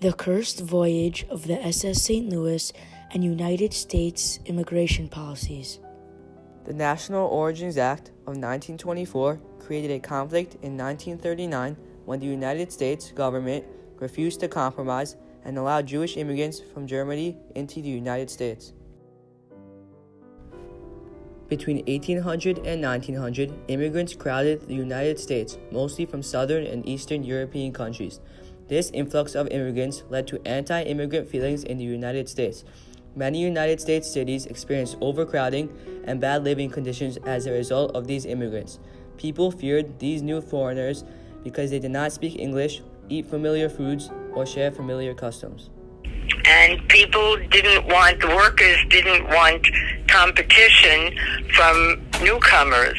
The Cursed Voyage of the SS St. Louis and United States Immigration Policies. The National Origins Act of 1924 created a conflict in 1939 when the United States government refused to compromise and allow Jewish immigrants from Germany into the United States. Between 1800 and 1900, immigrants crowded the United States, mostly from southern and eastern European countries. This influx of immigrants led to anti-immigrant feelings in the United States. Many United States cities experienced overcrowding and bad living conditions as a result of these immigrants. People feared these new foreigners because they did not speak English, eat familiar foods, or share familiar customs. And the workers didn't want competition from newcomers.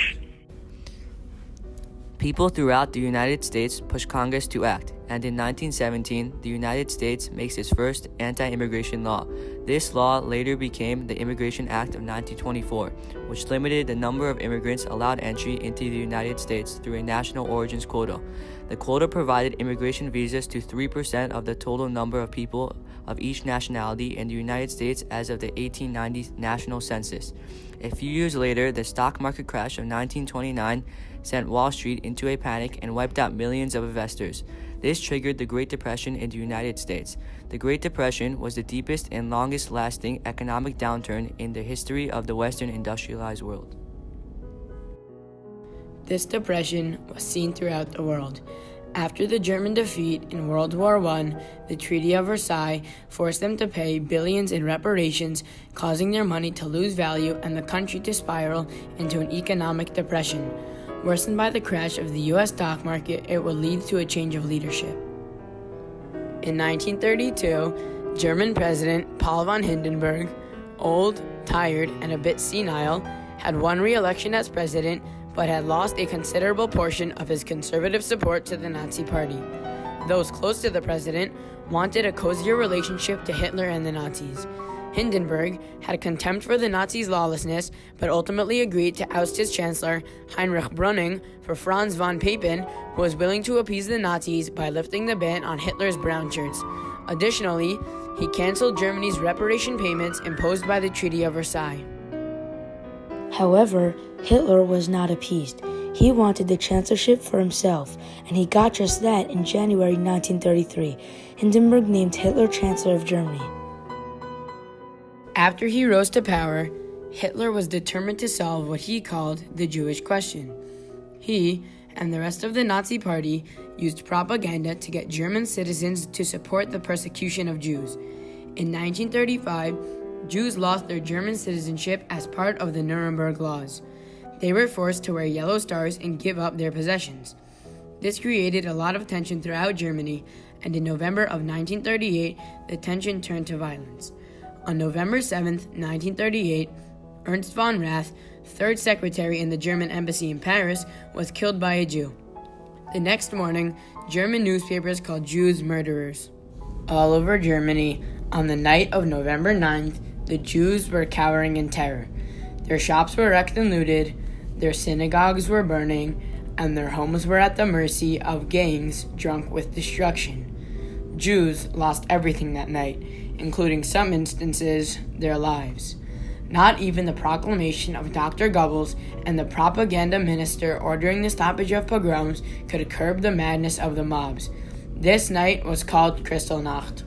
People throughout the United States pushed Congress to act, and in 1917, the United States makes its first anti-immigration law. This law later became the Immigration Act of 1924, which limited the number of immigrants allowed entry into the United States through a national origins quota. The quota provided immigration visas to 3% of the total number of people of each nationality in the United States as of the 1890 national census. A few years later, the stock market crash of 1929 sent Wall Street into a panic and wiped out millions of investors. This triggered the Great Depression in the United States. The Great Depression was the deepest and longest-lasting economic downturn in the history of the Western industrialized world. This depression was seen throughout the world. After the German defeat in World War I, the Treaty of Versailles forced them to pay billions in reparations, causing their money to lose value and the country to spiral into an economic depression. Worsened by the crash of the U.S. stock market, it would lead to a change of leadership. In 1932, German President Paul von Hindenburg, old, tired, and a bit senile, had won re-election as president but had lost a considerable portion of his conservative support to the Nazi Party. Those close to the president wanted a cozier relationship to Hitler and the Nazis. Hindenburg had contempt for the Nazis' lawlessness, but ultimately agreed to oust his chancellor, Heinrich Brüning, for Franz von Papen, who was willing to appease the Nazis by lifting the ban on Hitler's brown shirts. Additionally, he canceled Germany's reparation payments imposed by the Treaty of Versailles. However, Hitler was not appeased. He wanted the chancellorship for himself, and he got just that in January 1933. Hindenburg named Hitler Chancellor of Germany. After he rose to power, Hitler was determined to solve what he called the Jewish question. He and the rest of the Nazi Party used propaganda to get German citizens to support the persecution of Jews. In 1935, Jews lost their German citizenship as part of the Nuremberg Laws. They were forced to wear yellow stars and give up their possessions. This created a lot of tension throughout Germany, and in November of 1938, the tension turned to violence. On November 7, 1938, Ernst von Rath, third secretary in the German embassy in Paris, was killed by a Jew. The next morning, German newspapers called Jews murderers. All over Germany, on the night of November 9th, the Jews were cowering in terror. Their shops were wrecked and looted, their synagogues were burning, and their homes were at the mercy of gangs drunk with destruction. Jews lost everything that night, including some instances, their lives. Not even the proclamation of Dr. Goebbels and the propaganda minister ordering the stoppage of pogroms could curb the madness of the mobs. This night was called Kristallnacht.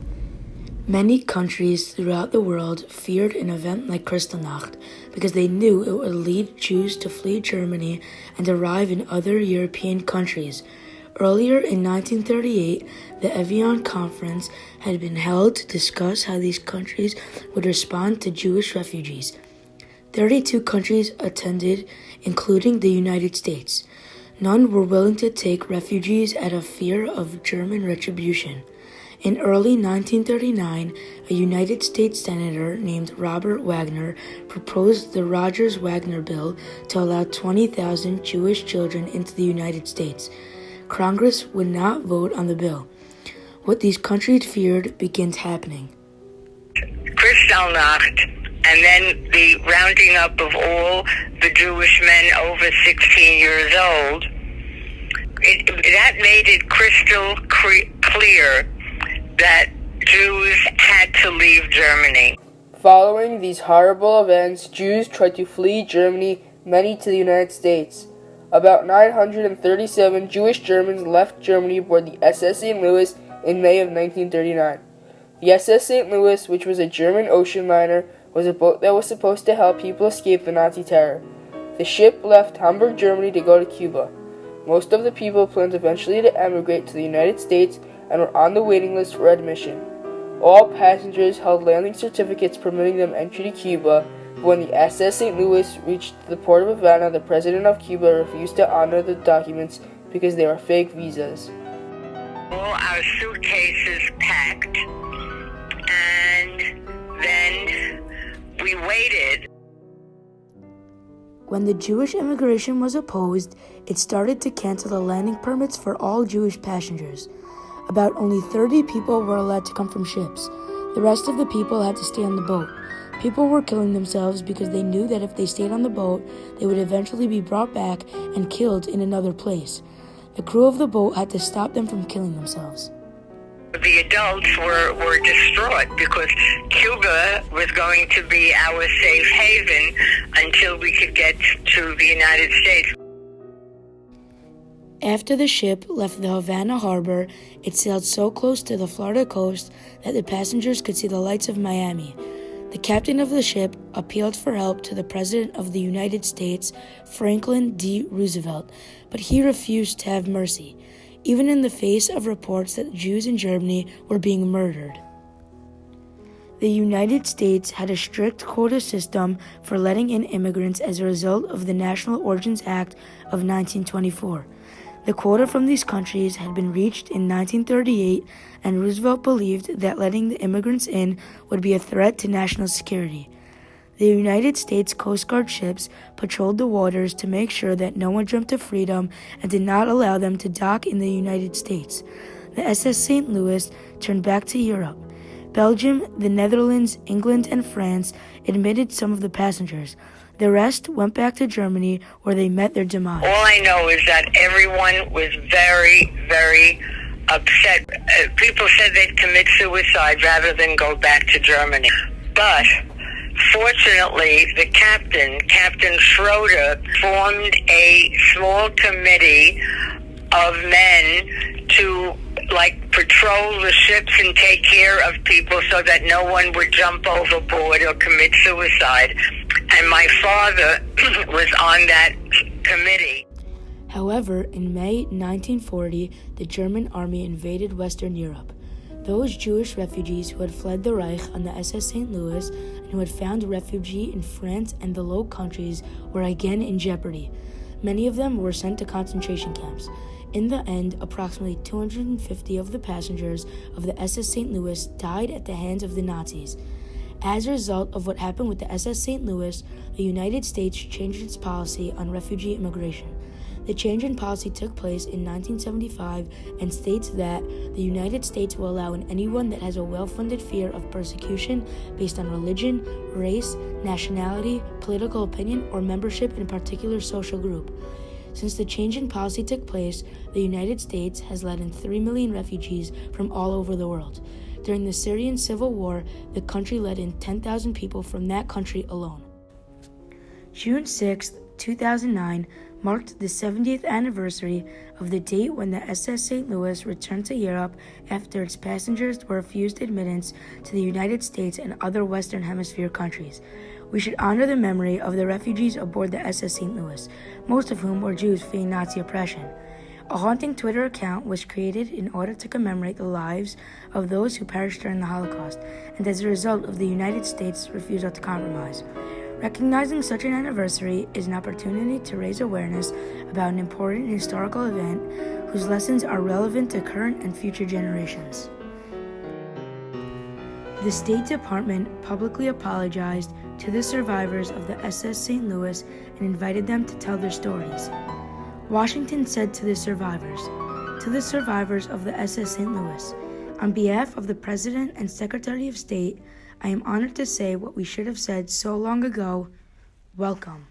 Many countries throughout the world feared an event like Kristallnacht because they knew it would lead Jews to flee Germany and arrive in other European countries. Earlier in 1938, the Evian Conference had been held to discuss how these countries would respond to Jewish refugees. 32 countries attended, including the United States. None were willing to take refugees out of fear of German retribution. In early 1939, a United States senator named Robert Wagner proposed the Rogers-Wagner Bill to allow 20,000 Jewish children into the United States. Congress would not vote on the bill. What these countries feared begins happening. Kristallnacht, and then the rounding up of all the Jewish men over 16 years old, that made it crystal clear that Jews had to leave Germany. Following these horrible events, Jews tried to flee Germany, many to the United States. About 937 Jewish Germans left Germany aboard the SS St. Louis in May of 1939. The SS St. Louis, which was a German ocean liner, was a boat that was supposed to help people escape the Nazi terror. The ship left Hamburg, Germany to go to Cuba. Most of the people planned eventually to emigrate to the United States and were on the waiting list for admission. All passengers held landing certificates permitting them entry to Cuba, but when the SS St. Louis reached the port of Havana, the president of Cuba refused to honor the documents because they were fake visas. All our suitcases packed, and then we waited. When the Jewish immigration was opposed, it started to cancel the landing permits for all Jewish passengers. About only 30 people were allowed to come from ships. The rest of the people had to stay on the boat. People were killing themselves because they knew that if they stayed on the boat, they would eventually be brought back and killed in another place. The crew of the boat had to stop them from killing themselves. The adults were distraught because Cuba was going to be our safe haven until we could get to the United States. After the ship left the Havana harbor, it sailed so close to the Florida coast that the passengers could see the lights of Miami. The captain of the ship appealed for help to the President of the United States, Franklin D. Roosevelt, but he refused to have mercy, even in the face of reports that Jews in Germany were being murdered. The United States had a strict quota system for letting in immigrants as a result of the National Origins Act of 1924. The quota from these countries had been reached in 1938, and Roosevelt believed that letting the immigrants in would be a threat to national security. The United States Coast Guard ships patrolled the waters to make sure that no one jumped to freedom and did not allow them to dock in the United States. The SS St. Louis turned back to Europe. Belgium, the Netherlands, England, and France admitted some of the passengers. The rest went back to Germany, where they met their demise. All I know is that everyone was very, very upset. People said they'd commit suicide rather than go back to Germany. But fortunately, the Captain Schroeder, formed a small committee of men to patrol the ships and take care of people so that no one would jump overboard or commit suicide. And my father was on that committee. However, in May 1940, the German army invaded Western Europe. Those Jewish refugees who had fled the Reich on the SS St. Louis and who had found refuge in France and the Low Countries were again in jeopardy. Many of them were sent to concentration camps. In the end, approximately 250 of the passengers of the SS St. Louis died at the hands of the Nazis. As a result of what happened with the SS St. Louis, the United States changed its policy on refugee immigration. The change in policy took place in 1975 and states that the United States will allow in anyone that has a well-funded fear of persecution based on religion, race, nationality, political opinion, or membership in a particular social group. Since the change in policy took place, the United States has let in 3 million refugees from all over the world. During the Syrian civil war, the country let in 10,000 people from that country alone. June 6, 2009 marked the 70th anniversary of the date when the SS St. Louis returned to Europe after its passengers were refused admittance to the United States and other Western Hemisphere countries. We should honor the memory of the refugees aboard the SS St. Louis, most of whom were Jews fleeing Nazi oppression. A haunting Twitter account was created in order to commemorate the lives of those who perished during the Holocaust, and as a result of the United States' refusal to compromise. Recognizing such an anniversary is an opportunity to raise awareness about an important historical event whose lessons are relevant to current and future generations. The State Department publicly apologized to the survivors of the SS St. Louis and invited them to tell their stories. Washington said to the survivors of the SS St. Louis, on behalf of the President and Secretary of State, I am honored to say what we should have said so long ago. Welcome.